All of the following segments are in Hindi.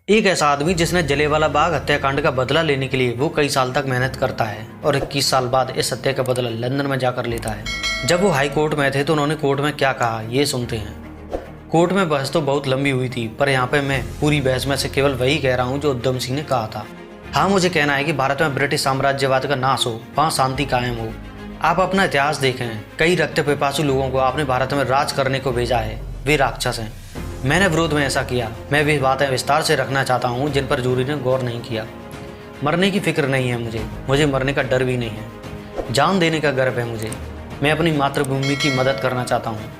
एक ऐसा आदमी जिसने जलियांवाला बाग हत्याकांड का बदला लेने के लिए वो कई साल तक मेहनत करता है और 21 साल बाद इस हत्या का बदला लंदन में जाकर लेता है। जब वो हाई कोर्ट में थे तो उन्होंने कोर्ट में क्या कहा ये सुनते हैं। कोर्ट में बहस तो बहुत लंबी हुई थी, पर यहाँ पे मैं पूरी बहस में से केवल वही कह रहा हूँ जो उद्यम सिंह ने कहा था। हाँ, मुझे कहना है कि भारत में ब्रिटिश साम्राज्यवाद का नाश हो, वहाँ शांति कायम हो। आप अपना इतिहास देखें, कई रक्त पिपासु लोगों को आपने भारत में राज करने को भेजा है, वे राक्षस हैं। मैंने विरोध में ऐसा किया। मैं भी बातें विस्तार से रखना चाहता हूँ जिन पर जूरी ने गौर नहीं किया। मरने की फिक्र नहीं है मुझे मरने का डर भी नहीं है। जान देने का गर्व है मुझे। मैं अपनी मातृभूमि की मदद करना चाहता हूँ।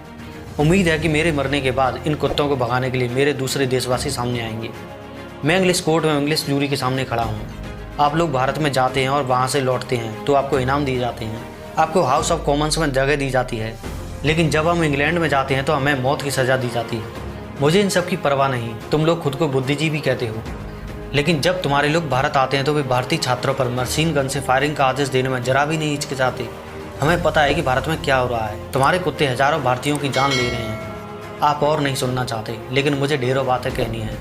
उम्मीद है कि मेरे मरने के बाद इन कुत्तों को भगाने के लिए मेरे दूसरे देशवासी सामने आएंगे। मैं इंग्लिश कोर्ट में इंग्लिश जूरी के सामने खड़ा हूँ। आप लोग भारत में जाते हैं और वहाँ से लौटते हैं तो आपको इनाम दिए जाते हैं, आपको हाउस ऑफ कॉमन्स में जगह दी जाती है। लेकिन जब हम इंग्लैंड में जाते हैं तो हमें मौत की सज़ा दी जाती है। मुझे इन सब की परवाह नहीं। तुम लोग खुद को बुद्धिजीवी कहते हो, लेकिन जब तुम्हारे लोग भारत आते हैं तो वे भारतीय छात्रों पर मशीन गन से फायरिंग का आदेश देने में जरा भी नहीं हिचकिचाते। हमें पता है कि भारत में क्या हो रहा है। तुम्हारे कुत्ते हजारों भारतीयों की जान ले रहे हैं। आप और नहीं सुनना चाहते, लेकिन मुझे ढेरों बातें कहनी हैं।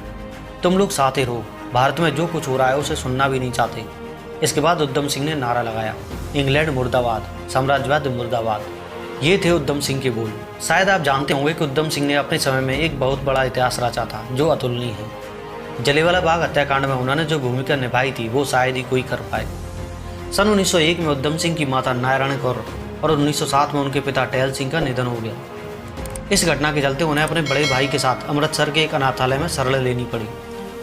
तुम लोग साथे रहो। भारत में जो कुछ हो रहा है उसे सुनना भी नहीं चाहते। इसके बाद उद्यम सिंह ने नारा लगाया, इंग्लैंड मुर्दाबाद, साम्राज्यवाद मुर्दाबाद। ये थे उद्यम सिंह के बोल। शायद आप जानते होंगे कि उद्यम सिंह ने अपने समय में एक बहुत बड़ा इतिहास रचा था जो अतुलनीय है। जलियांवाला बाग हत्याकांड में उन्होंने जो भूमिका निभाई थी वो शायद ही कोई कर पाए। सन 1901 में उद्यम सिंह की माता नारायण कौर और 1907 में उनके पिता टहल सिंह का निधन हो गया। इस घटना के चलते उन्हें अपने बड़े भाई के साथ अमृतसर के एक अनाथालय में शरण लेनी पड़ी।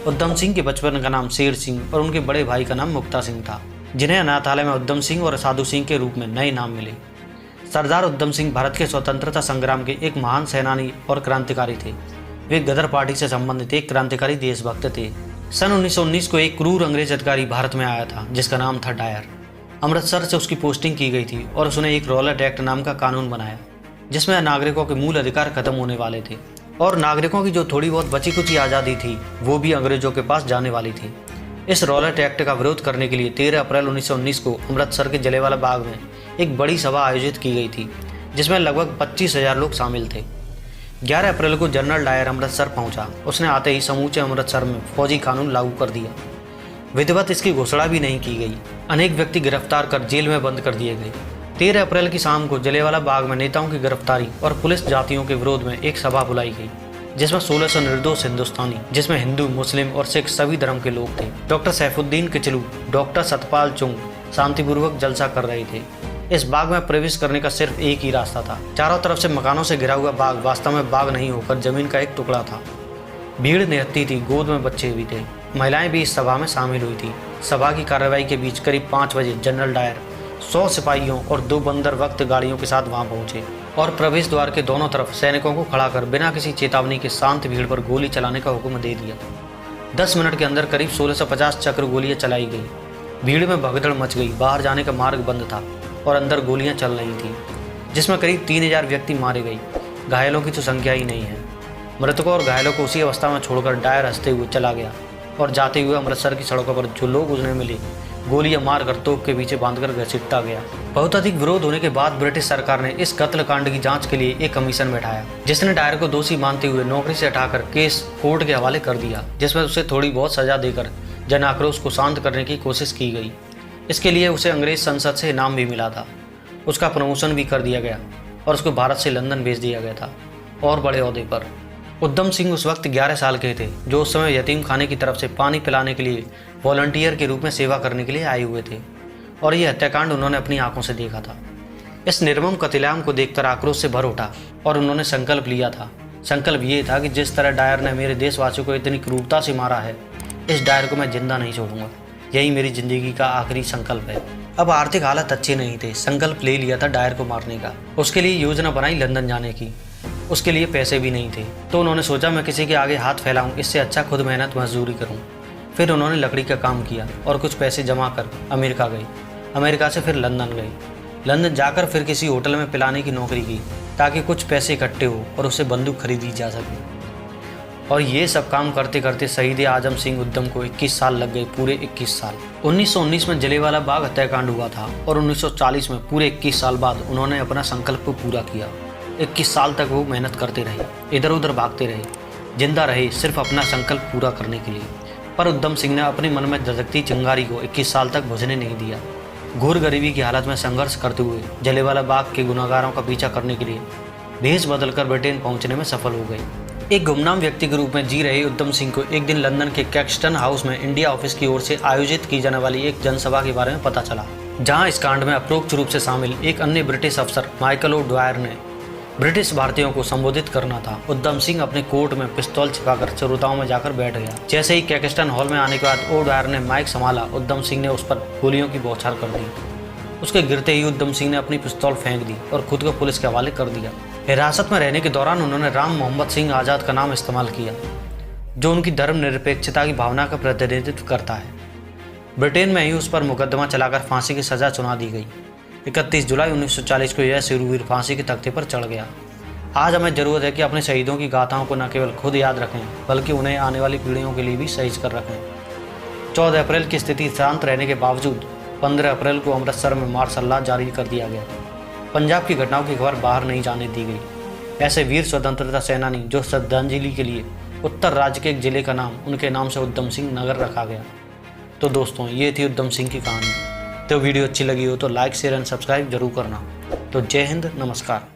उद्यम सिंह के बचपन का नाम शेर सिंह और उनके बड़े भाई का नाम मुक्ता सिंह था, जिन्हें अनाथालय में उद्यम सिंह और साधु सिंह के रूप में नए नाम मिले। सरदार उद्यम सिंह भारत के स्वतंत्रता संग्राम के एक महान सेनानी और क्रांतिकारी थे। वे गदर पार्टी से संबंधित एक क्रांतिकारी देशभक्त थे। सन 1919 को एक क्रूर अंग्रेज अधिकारी भारत में आया था जिसका नाम था डायर। अमृतसर से उसकी पोस्टिंग की गई थी और उसने एक रॉलेट एक्ट नाम का कानून बनाया जिसमें नागरिकों के मूल अधिकार खत्म होने वाले थे और नागरिकों की जो थोड़ी बहुत बची कुची आज़ादी थी वो भी अंग्रेजों के पास जाने वाली थी। इस रॉलेट एक्ट का विरोध करने के लिए 13 अप्रैल 1919 को अमृतसर के जलियांवाला बाग में एक बड़ी सभा आयोजित की गई थी जिसमें लगभग 25,000 लोग शामिल थे। 11 अप्रैल को जनरल डायर अमृतसर पहुंचा। उसने आते ही समूचे अमृतसर में फौजी कानून लागू कर दिया। विधिवत इसकी घोषणा भी नहीं की गई। अनेक व्यक्ति गिरफ्तार कर जेल में बंद कर दिए गए। 13 अप्रैल की शाम को जलियांवाला बाग में नेताओं की गिरफ्तारी और पुलिस जातियों के विरोध में एक सभा बुलाई गई जिसमें 1600 निर्दोष हिंदुस्तानी, जिसमें हिंदू, मुस्लिम और सिख सभी धर्म के लोग थे। डॉक्टर सैफुद्दीन किचलू, डॉक्टर सतपाल चुंग शांतिपूर्वक जलसा कर रहे थे। इस बाग में प्रवेश करने का सिर्फ एक ही रास्ता था। चारों तरफ से मकानों से घिरा हुआ बाग वास्तव में बाग नहीं होकर जमीन का एक टुकड़ा था। भीड़ निहत्ती थी, गोद में बच्चे भी थे। महिलाएं भी इस सभा में शामिल हुई थी। सभा की कार्रवाई के बीच करीब 5 बजे जनरल डायर 100 सिपाहियों और 2 बंदर वक्त गाड़ियों के साथ वहां पहुंचे और प्रवेश द्वार के दोनों तरफ सैनिकों को खड़ा कर बिना किसी चेतावनी के शांत भीड़ पर गोली चलाने का हुक्म दे दिया। 10 मिनट के अंदर करीब 1650 चक्र गोलियां चलाई गई। भीड़ में भगदड़ मच गई। बाहर जाने का मार्ग बंद था और अंदर गोलियां चल रही थी जिसमें करीब 3000 व्यक्ति मारे गए। घायलों की तो संख्या ही नहीं है। मृतकों और घायलों को उसी अवस्था में छोड़कर डायर हंसते हुए चला गया और जाते हुए अमृतसर की सड़कों पर जो लोग उन्हें मिले गोलियां मारकर तोप के पीछे बांधकर घसीटता गया। बहुत अधिक विरोध होने के बाद ब्रिटिश सरकार ने इस कत्लकांड की जांच के लिए एक कमीशन बैठाया जिसने डायर को दोषी मानते हुए नौकरी से हटाकर केस कोर्ट के हवाले कर दिया, जिसमें उसे थोड़ी बहुत सजा देकर जन आक्रोश को शांत करने की कोशिश की गई। इसके लिए उसे अंग्रेज संसद से इनाम भी मिला था। उसका प्रमोशन भी कर दिया गया और उसको भारत से लंदन भेज दिया गया था और बड़े ओहदे पर। उद्यम सिंह उस वक्त 11 साल के थे, जो उस समय यतीम खाने की तरफ से पानी पिलाने के लिए वॉलंटियर के रूप में सेवा करने के लिए आए हुए थे और यह हत्याकांड उन्होंने अपनी आंखों से देखा था। इस निर्मम कत्लेआम को देखकर आक्रोश से भर उठा और उन्होंने संकल्प लिया था। संकल्प ये था कि जिस तरह डायर ने मेरे देशवासियों को इतनी क्रूरता से मारा है, इस डायर को मैं जिंदा नहीं छोड़ूंगा। यही मेरी जिंदगी का आखिरी संकल्प है। अब आर्थिक हालत अच्छे नहीं थे। संकल्प ले लिया था डायर को मारने का। उसके लिए योजना बनाई लंदन जाने की। उसके लिए पैसे भी नहीं थे, तो उन्होंने सोचा मैं किसी के आगे हाथ फैलाऊं, इससे अच्छा खुद मेहनत मजदूरी करूं। फिर उन्होंने लकड़ी का काम किया और कुछ पैसे जमा कर अमेरिका गए। अमेरिका से फिर लंदन गए। लंदन जाकर फिर किसी होटल में पिलाने की नौकरी की ताकि कुछ पैसे इकट्ठे हो और उससे बंदूक खरीदी जा सके। और ये सब काम करते करते शहीद आजम सिंह उद्यम को 21 साल लग गए, पूरे 21 साल। 1919 में जलियांवाला बाग हत्याकांड हुआ था और 1940 में पूरे 21 साल बाद उन्होंने अपना संकल्प पूरा किया। 21 साल तक वो मेहनत करते रहे, इधर उधर भागते रहे, जिंदा रहे सिर्फ अपना संकल्प पूरा करने के लिए। पर उद्यम सिंह ने अपने मन में धधकती चिंगारी को 21 साल तक बुझने नहीं दिया। घोर गरीबी की हालत में संघर्ष करते हुए जलियांवाला बाग के गुनाहगारों का पीछा करने के लिए भेष बदलकर ब्रिटेन पहुंचने में सफल हो गए। एक गुमनाम व्यक्ति के रूप में जी रहे उद्यम सिंह को एक दिन लंदन के कैक्सटन हाउस में इंडिया ऑफिस की ओर से आयोजित की जाने वाली एक जनसभा के बारे में पता चला, जहां इस कांड में अप्रोक्ष रूप से शामिल एक अन्य ब्रिटिश अफसर माइकल ओ ड्वायर ने ब्रिटिश भारतीयों को संबोधित करना था। उद्यम सिंह अपने कोट में पिस्तौल छिपाकर श्रोताओं में जाकर बैठ गया। जैसे ही कैक्सटन हॉल में आने के बाद ओ ड्वायर ने माइक संभाला, उद्यम सिंह ने उस पर गोलियों की बौछार कर दी। उसके गिरते ही उद्यम सिंह ने अपनी पिस्तौल फेंक दी और खुद को पुलिस के हवाले कर दिया। हिरासत में रहने के दौरान उन्होंने राम मोहम्मद सिंह आज़ाद का नाम इस्तेमाल किया, जो उनकी धर्मनिरपेक्षता की भावना का प्रतिनिधित्व करता है। ब्रिटेन में ही उस पर मुकदमा चलाकर फांसी की सजा सुना दी गई। 31 जुलाई 1940 को यह शूरवीर फांसी के तख्ते पर चढ़ गया। आज हमें जरूरत है कि अपने शहीदों की गाथाओं को न केवल खुद याद रखें, बल्कि उन्हें आने वाली पीढ़ियों के लिए भी सहेज कर रखें। 14 अप्रैल की स्थिति शांत रहने के बावजूद 15 अप्रैल को अमृतसर में मार्शल लॉ जारी कर दिया गया। पंजाब की घटनाओं की खबर बाहर नहीं जाने दी गई। ऐसे वीर स्वतंत्रता सेनानी जो श्रद्धांजलि के लिए उत्तर राज्य के एक जिले का नाम उनके नाम से उद्यम सिंह नगर रखा गया। तो दोस्तों, ये थी उद्यम सिंह की कहानी। तो वीडियो अच्छी लगी हो तो लाइक, शेयर एंड सब्सक्राइब जरूर करना। तो जय हिंद, नमस्कार।